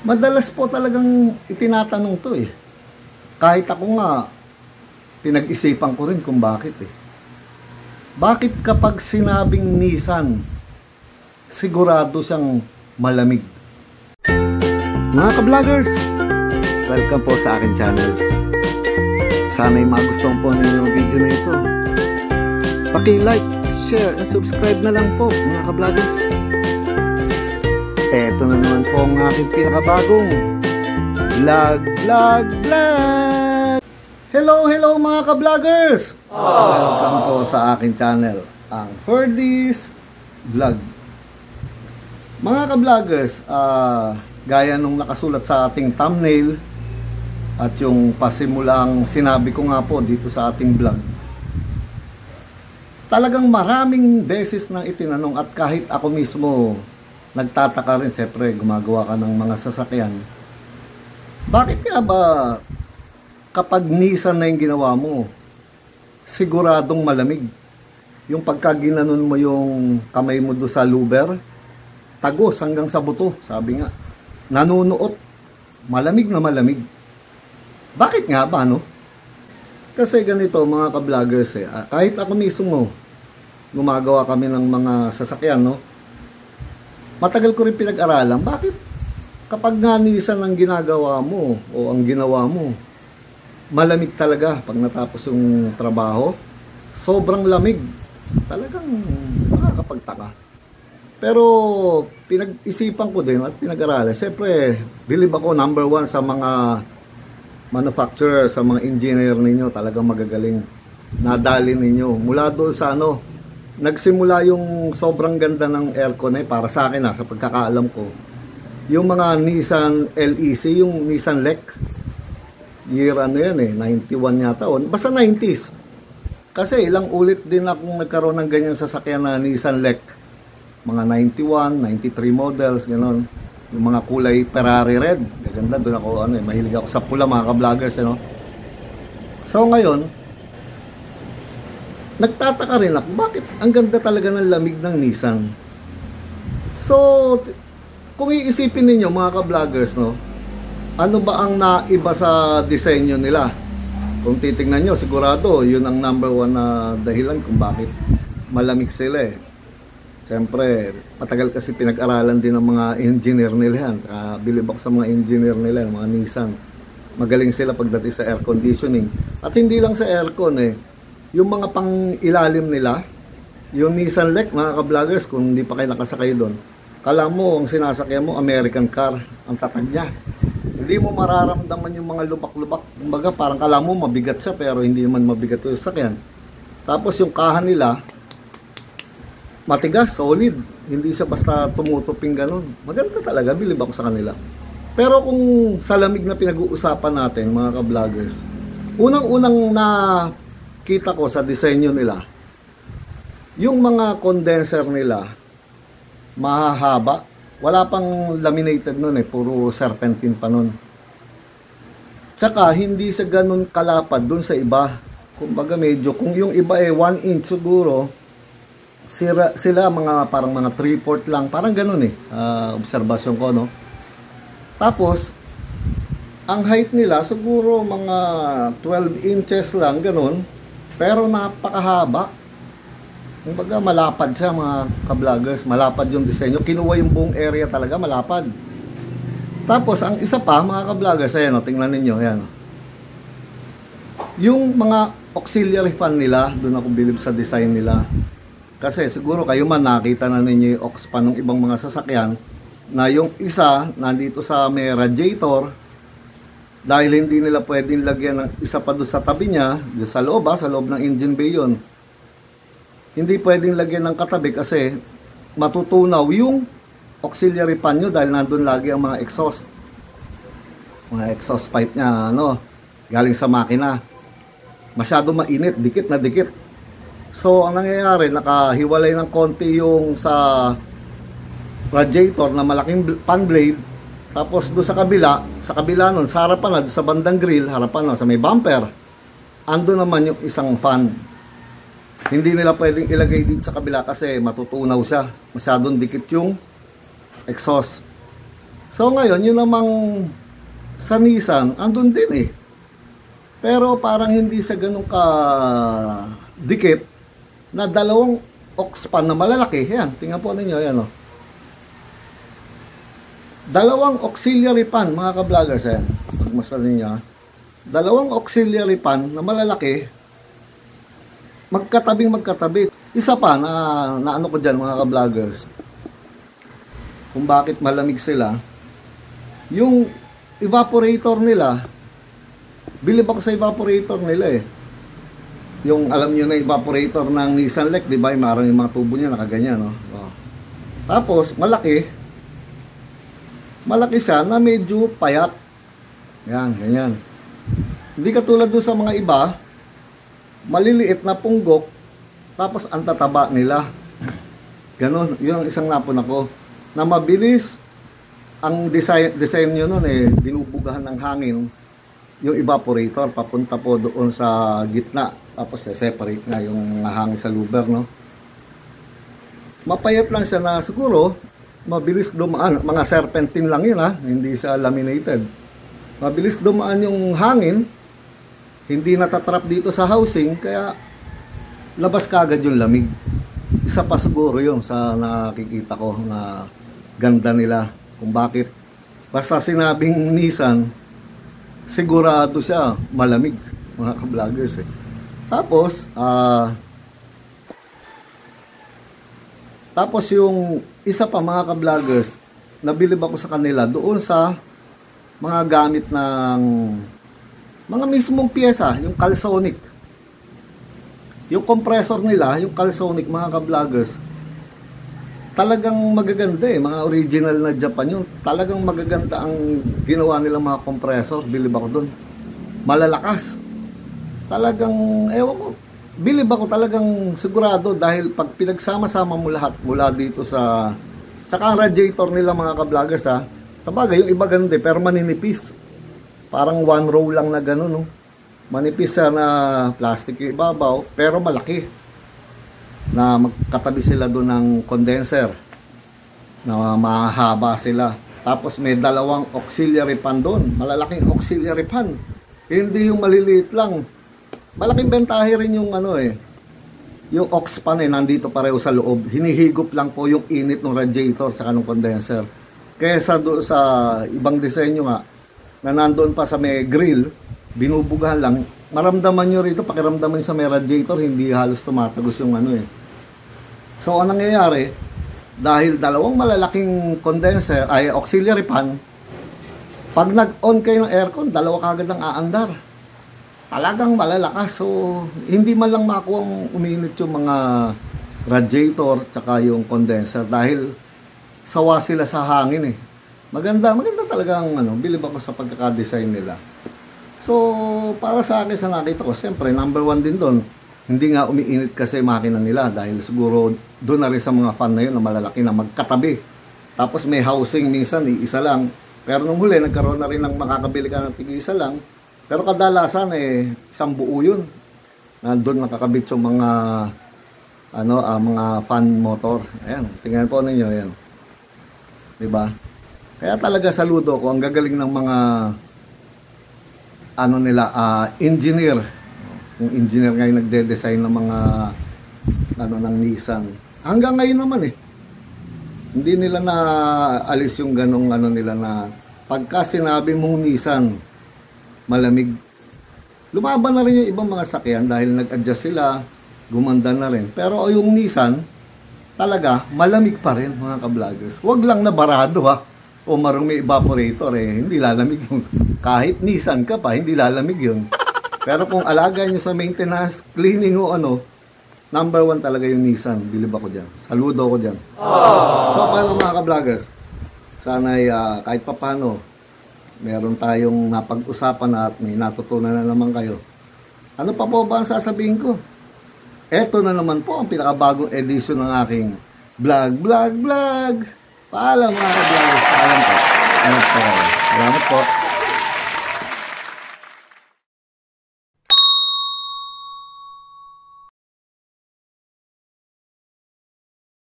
Madalas po talagang itinatanong to eh. Kahit ako nga, pinag-isipan ko rin kung bakit eh. Bakit kapag sinabing Nissan, sigurado siyang malamig? Mga ka-vloggers, welcome po sa akin channel. Sana'y magustuhan po ninyo ang video na ito. Paki-like, share, and subscribe na lang po mga ka-vloggers. Eto na naman po ang aking pinakabagong vlog. Hello mga ka-vloggers! Welcome po sa aking channel, ang Ferdy's Vlog. Mga ka-vloggers, gaya nung nakasulat sa ating thumbnail at yung pasimulang sinabi ko nga po dito sa ating vlog, talagang maraming beses nang itinanong at kahit ako mismo nagtataka rin, siyempre gumagawa ka ng mga sasakyan, bakit nga ba kapag Nissan na yung ginawa mo, siguradong malamig? Yung pagka ginanon mo yung kamay mo do sa louver, tagos hanggang sa buto, sabi nga, nanunuot, malamig na malamig. Bakit nga ba, no? Kasi ganito mga ka-vloggers eh, kahit ako mismo gumagawa kami ng mga sasakyan, no? Matagal ko rin pinag-aralan, bakit kapag nga Nissan ang ginagawa mo o ang ginawa mo, malamig talaga pag natapos yung trabaho? Sobrang lamig. Talagang makakapagtaka. Pero pinag-isipan ko din at pinag-aralan. Siyempre, believe ako number one sa mga manufacturer, sa mga engineer ninyo, talagang magagaling. Nadali ninyo. Mula doon sa nagsimula yung sobrang ganda ng aircon para sa akin sa pagkakaalam ko. Yung mga Nissan LEC, yung Nissan LEC, year 91 yata, basta 90s. Kasi ilang ulit din akong nagkaroon ng ganyang sasakyan na Nissan LEC, mga 91, 93 models, gano'n. Yung mga kulay Ferrari red, gaganda, doon ako, mahilig ako sa pula mga ka-vloggers, So ngayon, nagtataka rin ako, bakit ang ganda talaga ng lamig ng Nissan? So, kung iisipin ninyo mga ka-vloggers, ano ba ang naiba sa disenyo nila? Kung titingnan nyo, sigurado, yun ang number one na dahilan kung bakit malamig sila Siyempre, matagal kasi pinag-aralan din ng mga engineer nila yan. Bilib ako sa mga engineer nila, mga Nissan. Magaling sila pagdating sa air conditioning. At hindi lang sa aircon yung mga pang ilalim nila, yung Nissan LEC, mga ka-vloggers, kung hindi pa kayo nakasakay doon, kala mo, ang sinasakyan mo, American car, ang tatag niya. Hindi mo mararamdaman yung mga lubak-lubak. Kumbaga, parang kala mo mabigat siya, pero hindi naman mabigat yung sasakyan. Tapos yung kahan nila, matigas, solid. Hindi siya basta tumutuping ganun. Maganda talaga, bilib ako sa kanila. Pero kung sa lamig na pinag-uusapan natin, mga ka-vloggers, unang-unang nakita ko sa disenyo nila, yung mga condenser nila, mahahaba. Wala pang laminated nun puro serpentine pa nun. Tsaka, hindi sa ganun kalapad dun sa iba. Kumbaga medyo, kung yung iba 1 inch siguro, sila mga parang mga 3/4 lang, parang ganun obserbasyon ko, Tapos ang height nila siguro mga 12 inches lang, ganun, pero napakahaba. Kumbaga malapad siya mga ka-vloggers, malapad yung disenyo, kinuha yung buong area talaga, malapad. Tapos ang isa pa mga ka-vloggers, tingnan ninyo, yung mga auxiliary fan nila, doon ako bilib sa design nila. Kasi siguro kayo man nakita na ninyo yung aux fan ng ibang mga sasakyan, na yung isa nandito sa may radiator, dahil hindi nila pwedeng lagyan ng isa pa doon sa tabi niya, doon sa loob sa loob ng engine bay yun. Hindi pwedeng lagyan ng katabi kasi matutunaw yung auxiliary fan nyo dahil nandun lagi ang mga exhaust. Mga exhaust pipe niya, galing sa makina. Masyado mainit, dikit na dikit. So, ang nangyayari, nakahiwalay ng konti yung sa radiator na malaking fan blade. Tapos doon sa kabila nun, sa harapan doon sa bandang grill, harapan sa may bumper, ando naman yung isang fan. Hindi nila pwedeng ilagay dito sa kabila kasi matutunaw siya. Masyadong dikit yung exhaust. So ngayon, yun namang sa Nissan, andun din eh. Pero parang hindi sa ganun ka dikit na dalawang aux pan na malalaki. Yan, tingnan po ninyo, yan o. Dalawang auxiliary pan, mga ka-vloggers, yan. Pagmasal ninyo, dalawang auxiliary pan na malalaki, magkatabi. Isa pa na ano ko dyan, mga ka-vloggers, kung bakit malamig sila, yung evaporator nila, bilib ako sa evaporator nila eh. Yung alam nyo na evaporator ng Nissan Leaf, di ba? Marang yung mga tubo niya nakaganyan, no? Oh. Tapos, malaki siya na medyo payat. Yan, ganyan. Hindi katulad doon sa mga iba, maliliit na punggok, tapos ang tataba nila. Ganon, yun ang isang napon ako. Na mabilis, ang design nyo nun eh, binubugahan ng hangin yung evaporator, papunta po doon sa gitna. Tapos separate na yung hangin sa luber, no? Mapayat lang siya na siguro, mabilis dumaan. Mga serpentine lang yun, ha? Hindi siya laminated. Mabilis dumaan yung hangin, hindi natatrap dito sa housing, kaya labas kaagad yung lamig. Isa pa siguro yun sa nakikita ko na ganda nila kung bakit. Basta sinabing Nissan, sigurado siya malamig, mga ka-vloggers eh. Tapos yung isa pa, mga ka-vloggers, nabilib ako sa kanila doon sa mga gamit ng mga mismong pyesa, yung Calsonic. Yung compressor nila, yung Calsonic, mga ka-vloggers, talagang magaganda eh, mga original na Japan yun. Talagang magaganda ang ginawa nilang mga compressor, bilib ako doon. Malalakas. Talagang, ewan ko, bilib ako talagang sigurado dahil pag pinagsama-sama mo lahat mula dito sa, tsaka ang radiator nila, mga ka-vloggers, ha, sabagay, yung iba ganda pero maninipis. Parang one row lang na gano'n, no? Manipis na plastic yung ibabaw, pero malaki. Na magkatabi sila doon ng condenser na mahaba sila. Tapos may dalawang auxiliary pan doon, malalaking auxiliary pan, hindi yung maliliit lang. Malaking bentahe rin yung ano eh, yung aux pan eh, nandito pareho sa loob, hinihigop lang po yung init ng radiator sa ng condenser, kesa doon sa ibang disenyo nga na nandoon pa sa may grill, binubugahan lang. Maramdaman nyo rito, pakiramdaman sa may radiator, hindi halos tumatagos yung ano eh. So, anong nangyayari? Dahil dalawang malalaking condenser, ay auxiliary fan, pag nag-on kayo ng aircon, dalawa kagad ang aandar. Talagang malalakas. So, hindi man lang makuha uminit yung mga radiator, tsaka yung condenser, dahil sawa sila sa hangin eh. Maganda talagang ano, bilib ako sa pagkakadesign nila. So, para sa akin sa nakita ko, siyempre, number one din doon. Hindi nga umiinit kasi makina nila dahil siguro doon na rin sa mga fan na yun na malalaki na magkatabi. Tapos may housing minsan, isa lang. Pero nung huli, nagkaroon na rin ng makakabili ka ng tig-isa lang. Pero kadalasan eh, isang buo yun. Na doon nakakabit yung mga mga fan motor. Ayan, tingnan po ninyo yan. Diba? Kaya talaga saludo ko, ang gagaling ng mga engineer. Yung engineer ngayon nagde-design ng mga ng Nissan. Hanggang ngayon naman eh. Hindi nila na alis yung ganong nila na pagka sinabi mong Nissan malamig. Lumaban na rin yung ibang mga sakyan dahil nag-adjust sila, gumanda na rin. Pero yung Nissan talaga malamig pa rin, mga ka-vloggers. Huwag lang na barado ha. O marong may evaporator eh, hindi lalamig yun. Kahit Nissan ka pa, hindi lalamig yun. Pero kung alaga nyo sa maintenance, cleaning o number one talaga yung Nissan. Bilib ako dyan. Saludo ako dyan. So, paano mga ka-vloggers? Sana'y kahit pa paano, meron tayong napag-usapan at may natutunan na naman kayo. Ano pa po ba ang sasabihin ko? Eto na naman po ang pinakabagong edisyon ng aking vlog. Paalam mga ka-vloggers. Paalam po. Salamat po.